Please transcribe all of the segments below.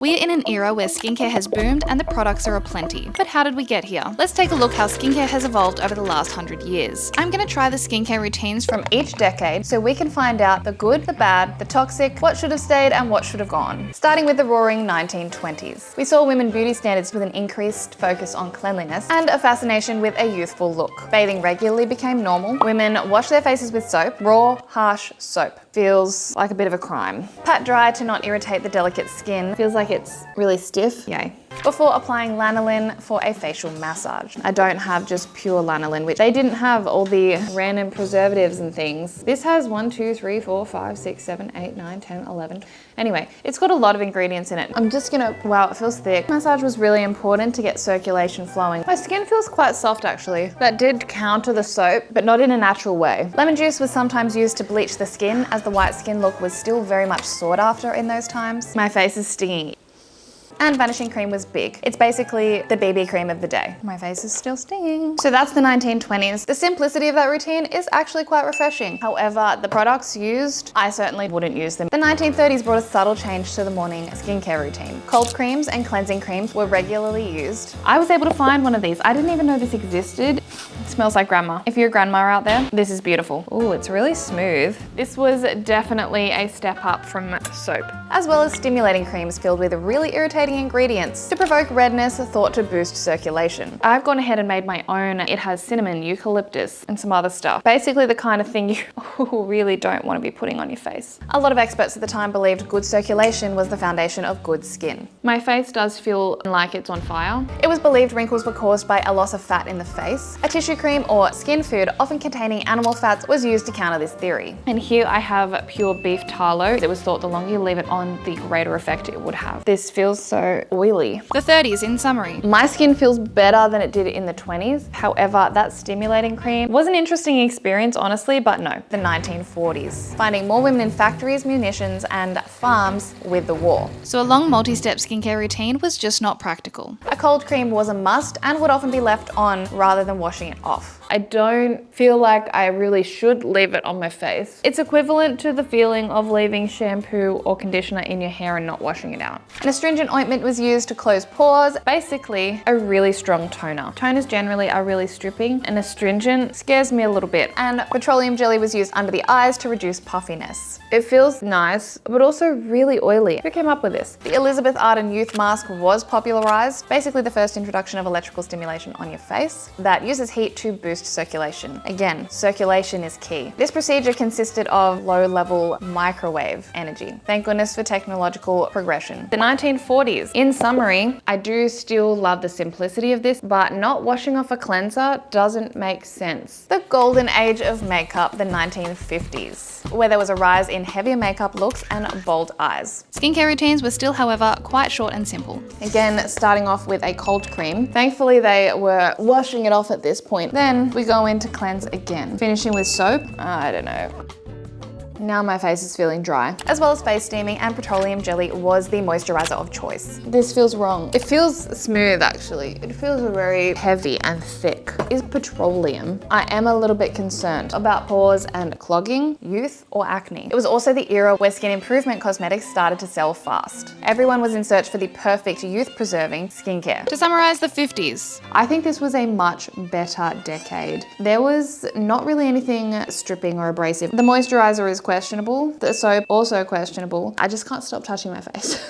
We are in an era where skincare has boomed and the products are aplenty. But how did we get here? Let's take a look how skincare has evolved over the last 100 years. I'm going to try the skincare routines from each decade so we can find out the good, the bad, the toxic, what should have stayed and what should have gone. Starting with the roaring 1920s. We saw women beauty standards with an increased focus on cleanliness and a fascination with a youthful look. Bathing regularly became normal. Women washed their faces with soap. Raw, harsh soap. Feels like a bit of a crime. Pat dry to not irritate the delicate skin. Feels like it's really stiff. Yay. Before applying lanolin for a facial massage. I don't have just pure lanolin, which they didn't have all the random preservatives and things. This has 1, 2, 3, 4, 5, 6, 7, 8, 9, 10, 11. Anyway, it's got a lot of ingredients in it. I'm just gonna, wow, it feels thick. Massage was really important to get circulation flowing. My skin feels quite soft actually. That did counter the soap, but not in a natural way. Lemon juice was sometimes used to bleach the skin as the white skin look was still very much sought after in those times. My face is stinging. And vanishing cream was big. It's basically the BB cream of the day. My face is still stinging. So that's the 1920s. The simplicity of that routine is actually quite refreshing. However, the products used, I certainly wouldn't use them. The 1930s brought a subtle change to the morning skincare routine. Cold creams and cleansing creams were regularly used. I was able to find one of these. I didn't even know this existed. It smells like grandma. If you're a grandma out there, this is beautiful. Oh, it's really smooth. This was definitely a step up from soap. As well as stimulating creams filled with really irritating ingredients to provoke redness thought to boost circulation. I've gone ahead and made my own. It has cinnamon, eucalyptus, and some other stuff. Basically the kind of thing you really don't want to be putting on your face. A lot of experts at the time believed good circulation was the foundation of good skin. My face does feel like it's on fire. It was believed wrinkles were caused by a loss of fat in the face. A tissue cream or skin food, often containing animal fats, was used to counter this theory. And here I have pure beef tallow. It was thought the longer you leave it on, the greater effect it would have. This feels so oily. The 30s in summary. My skin feels better than it did in the 20s. However, that stimulating cream was an interesting experience, honestly, but no. The 1940s. Finding more women in factories, munitions, and farms with the war. So a long multi-step skincare routine was just not practical. A cold cream was a must and would often be left on rather than washing it off. I don't feel like I really should leave it on my face. It's equivalent to the feeling of leaving shampoo or conditioner in your hair and not washing it out. An astringent ointment was used to close pores. Basically, a really strong toner. Toners generally are really stripping, and astringent scares me a little bit. And petroleum jelly was used under the eyes to reduce puffiness. It feels nice, but also really oily. Who came up with this? The Elizabeth Arden Youth Mask was popularized. Basically the first introduction of electrical stimulation on your face that uses heat to boost circulation. Again, circulation is key. This procedure consisted of low-level microwave energy. Thank goodness for technological progression. The 1940s. In summary, I do still love the simplicity of this, but not washing off a cleanser doesn't make sense. The golden age of makeup, the 1950s, where there was a rise in heavier makeup looks and bold eyes. Skincare routines were still, however, quite short and simple. Again, starting off with a cold cream. Thankfully, they were washing it off at this point. Then we go into cleanse again. Finishing with soap. I don't know. Now my face is feeling dry. As well as face steaming, and petroleum jelly was the moisturizer of choice. This feels wrong. It feels smooth actually. It feels very heavy and thick. Is petroleum? I am a little bit concerned about pores and clogging, youth, or acne. It was also the era where skin improvement cosmetics started to sell fast. Everyone was in search for the perfect youth-preserving skincare. To summarize the 50s, I think this was a much better decade. There was not really anything stripping or abrasive. The moisturizer is questionable. The soap also questionable. I just can't stop touching my face.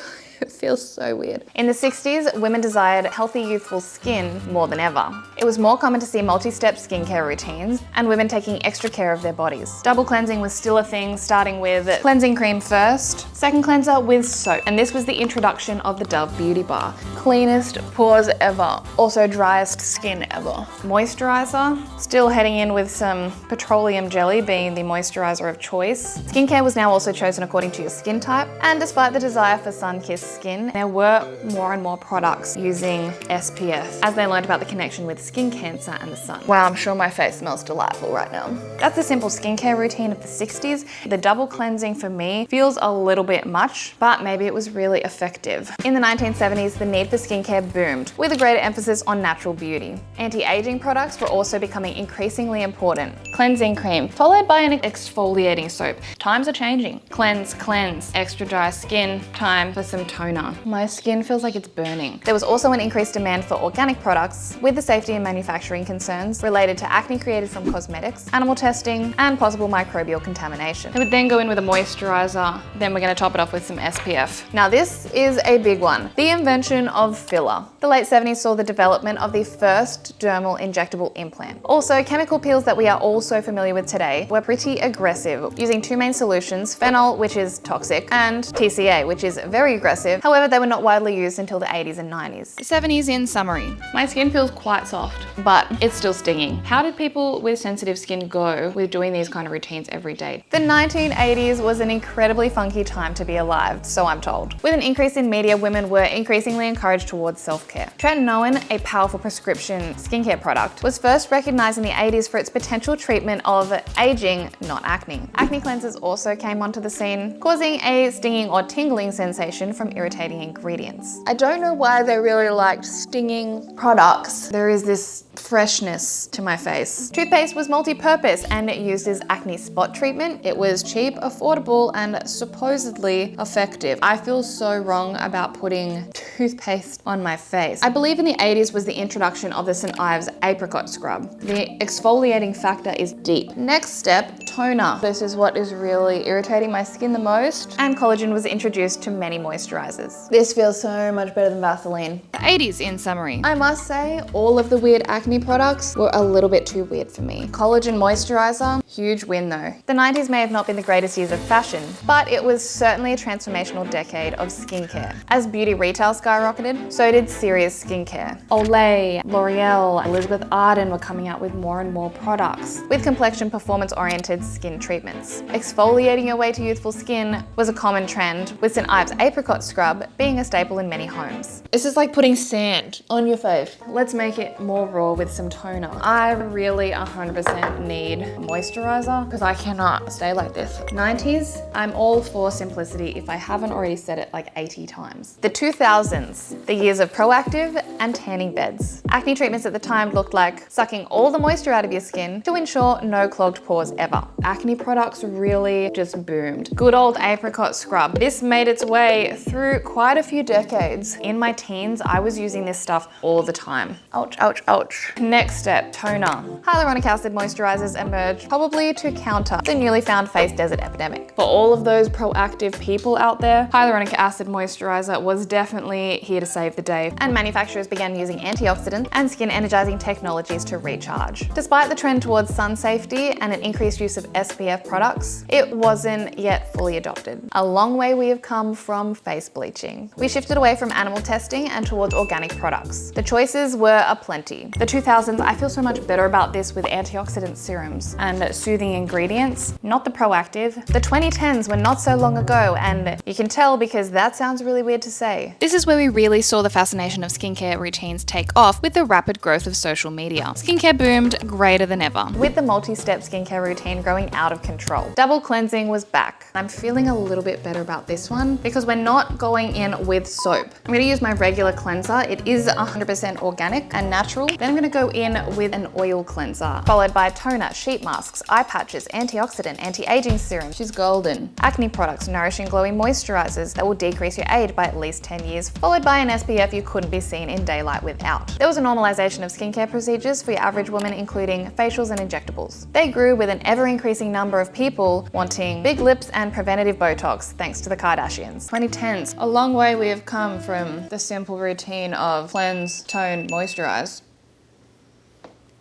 It feels so weird. In the 60s, women desired healthy, youthful skin more than ever. It was more common to see multi-step skincare routines and women taking extra care of their bodies. Double cleansing was still a thing, starting with cleansing cream first, second cleanser with soap. And this was the introduction of the Dove Beauty Bar. Cleanest pores ever. Also driest skin ever. Moisturizer, still heading in with some petroleum jelly being the moisturizer of choice. Skincare was now also chosen according to your skin type. And despite the desire for sun-kissed skin, there were more and more products using SPF as they learned about the connection with skin cancer and the sun. Wow, I'm sure my face smells delightful right now. That's the simple skincare routine of the 60s. The double cleansing for me feels a little bit much, but maybe it was really effective. In the 1970s, the need for skincare boomed, with a greater emphasis on natural beauty. Anti-aging products were also becoming increasingly important. Cleansing cream, followed by an exfoliating soap. Times are changing. Cleanse, cleanse, extra dry skin, time for some toner. My skin feels like it's burning. There was also an increased demand for organic products with the safety and manufacturing concerns related to acne created from cosmetics, animal testing, and possible microbial contamination. I would then go in with a moisturizer, then we're gonna top it off with some SPF. Now this is a big one, the invention of filler. The late 70s saw the development of the first dermal injectable implant. Also, chemical peels that we are all so familiar with today were pretty aggressive, using two main solutions, phenol, which is toxic, and TCA, which is very aggressive. However, they were not widely used until the 80s and 90s. The 70s in summary. My skin feels quite soft, but it's still stinging. How did people with sensitive skin go with doing these kind of routines every day? The 1980s was an incredibly funky time to be alive, so I'm told. With an increase in media, women were increasingly encouraged towards self-care. Tretinoin, a powerful prescription skincare product, was first recognized in the 80s for its potential treatment of aging, not acne. Acne cleansers also came onto the scene, causing a stinging or tingling sensation from irritating ingredients. I don't know why they really liked stinging products. There is this freshness to my face. Toothpaste was multi-purpose and it used as acne spot treatment. It was cheap, affordable, and supposedly effective. I feel so wrong about putting toothpaste on my face. I believe in the 80s was the introduction of the St. Ives apricot scrub. The exfoliating factor is deep. Next step, toner. This is what is really irritating my skin the most, and collagen was introduced to many moisturizers. This feels so much better than Vaseline. The 80s in summary. I must say, all of the weird acne products were a little bit too weird for me. Collagen moisturizer, huge win though. The 90s may have not been the greatest years of fashion, but it was certainly a transformational decade of skincare. As beauty retail skyrocketed, so did serious skincare. Olay, L'Oreal, Elizabeth Arden were coming out with more and more products with complexion performance-oriented skin treatments. Exfoliating your way to youthful skin was a common trend, with St. Ives apricot scrub being a staple in many homes. This is like putting sand On your face. Let's make it more raw with some toner. I really 100% need moisturizer because I cannot stay like this. 90s, I'm all for simplicity if I haven't already said it like 80 times. The 2000s, the years of Proactive and tanning beds. Acne treatments at the time looked like sucking all the moisture out of your skin to ensure no clogged pores ever. Acne products really just boomed. Good old apricot scrub. This made its way through quite a few decades. In my teens, I was using this stuff all the time. Ouch, ouch, ouch. Next step, toner. Hyaluronic acid moisturizers emerged probably to counter the newly found face desert epidemic. For all of those proactive people out there, hyaluronic acid moisturizer was definitely here to save the day, and manufacturers began using antioxidant and skin energizing technologies to recharge. Despite the trend towards sun safety and an increased use of SPF products, it wasn't yet fully adopted. A long way we have come from face bleaching. We shifted away from animal testing and towards organic products. The choices were aplenty. The 2000s, I feel so much better about this with antioxidant serums and soothing ingredients, not the Proactive. The 2010s were not so long ago, and you can tell because that sounds really weird to say. This is where we really saw the fascination of skincare routines take off with the rapid growth of social media. Skincare boomed greater than ever. With the multi-step skincare routine growing out of control. Double cleansing was back. I'm feeling a little bit better about this one because we're not going in with soap. I'm gonna use my regular cleanser. It is 100% organic and natural. Then I'm gonna go in with an oil cleanser, followed by toner, sheet masks, eye patches, antioxidant, anti-aging serum. She's golden. Acne products, nourishing glowing moisturizers that will decrease your age by at least 10 years, followed by an SPF you couldn't be seen in daylight without. There was a normalization of skincare procedures for your average woman, including facials and injectables. They grew with an ever-increasing number of people wanting big lips and preventative Botox, thanks to the Kardashians. 2010s, a long way we have come from the simple routine of cleanse, tone, moisturize.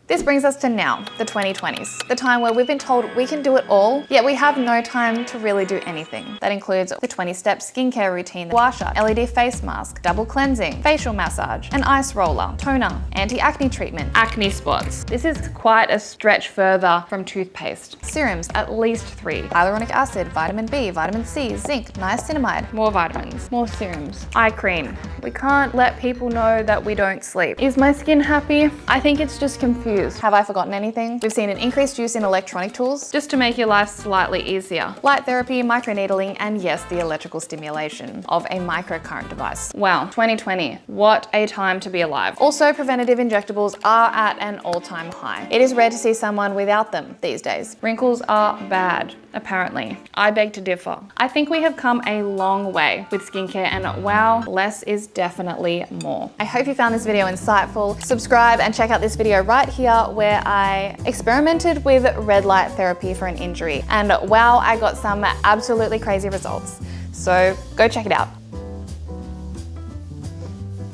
This brings us to now, the 2020s, the time where we've been told we can do it all, yet we have no time to really do anything. That includes the 20-step skincare routine, gua sha, LED face mask, double cleansing, facial massage, an ice roller, toner, anti-acne treatment, acne spots. This is quite a stretch further from toothpaste. Serums, at least 3. Hyaluronic acid, vitamin B, vitamin C, zinc, niacinamide, more vitamins, more serums. Eye cream. We can't let people know that we don't sleep. Is my skin happy? I think it's just confused is. Have I forgotten anything? We've seen an increased use in electronic tools, Just to make your life slightly easier. light therapy, microneedling, and yes, the electrical stimulation of a microcurrent device. Wow, 2020. What a time to be alive. Also, preventative injectables are at an all-time high. It is rare to see someone without them these days. Wrinkles are bad, apparently. I beg to differ. I think we have come a long way with skincare, and wow, less is definitely more. I hope you found this video insightful. Subscribe and check out this video right here where I experimented with red light therapy for an injury. And wow, I got some absolutely crazy results. So go check it out.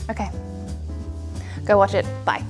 Okay, go watch it. Bye.